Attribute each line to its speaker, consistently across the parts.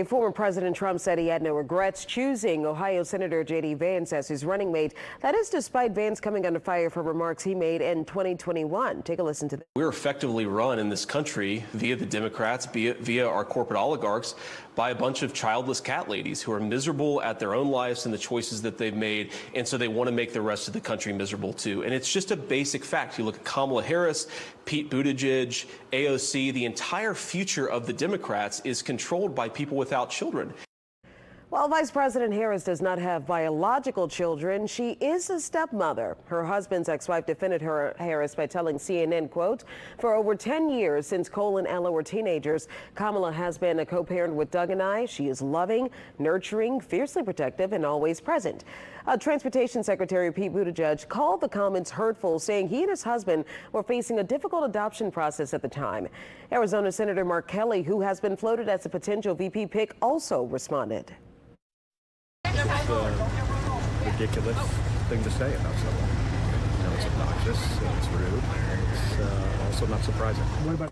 Speaker 1: Former President Trump said he had no regrets choosing Ohio Senator J.D. Vance as his running mate. That is despite Vance coming under fire for remarks he made in 2021. Take a listen to this.
Speaker 2: We're effectively run in this country via the Democrats, via our corporate oligarchs, by a bunch of childless cat ladies who are miserable at their own lives and the choices that they've made. And so they want to make the rest of the country miserable, too. And it's just a basic fact. You look at Kamala Harris, Pete Buttigieg, AOC, the entire future of the Democrats is controlled by people without children.
Speaker 1: While Vice President Harris does not have biological children, she is a stepmother. Her husband's ex-wife defended Harris by telling CNN, quote, "For over 10 years since Cole and Ella were teenagers, Kamala has been a co-parent with Doug and I. She is loving, nurturing, fiercely protective, and always present." Transportation Secretary Pete Buttigieg called the comments hurtful, saying he and his husband were facing a difficult adoption process at the time. Arizona Senator Mark Kelly, who has been floated as a potential VP pick, also responded.
Speaker 3: It's a ridiculous thing to say about someone. You know, it's obnoxious, it's rude, it's also not surprising.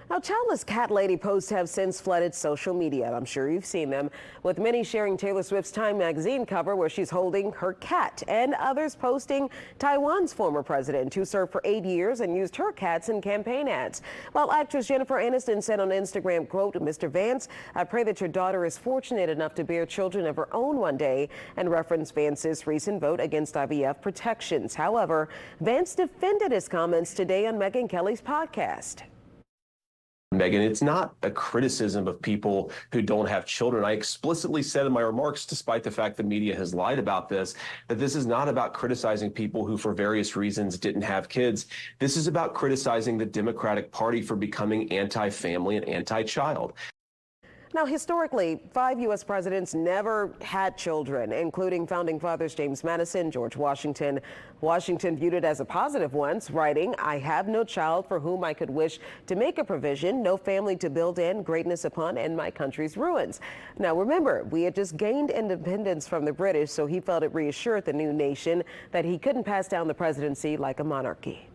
Speaker 1: Now, childless cat lady posts have since flooded social media. I'm sure you've seen them, with many sharing Taylor Swift's Time magazine cover where she's holding her cat, and others posting Taiwan's former president, who served for 8 years and used her cats in campaign ads. While actress Jennifer Aniston said on Instagram, quote, "Mr. Vance, I pray that your daughter is fortunate enough to bear children of her own one day," and referenced Vance's recent vote against IVF protections. However, Vance defended his comments today on Megyn Kelly's podcast.
Speaker 2: Megyn, it's not a criticism of people who don't have children. I explicitly said in my remarks, despite the fact the media has lied about this, that this is not about criticizing people who for various reasons didn't have kids. This is about criticizing the Democratic Party for becoming anti-family and anti-child.
Speaker 1: Now, historically, 5 U.S. presidents never had children, including founding fathers James Madison, George Washington. Washington viewed it as a positive once, writing, "I have no child for whom I could wish to make a provision, no family to build in, greatness upon, and my country's ruins." Now, remember, we had just gained independence from the British, so he felt it reassured the new nation that he couldn't pass down the presidency like a monarchy.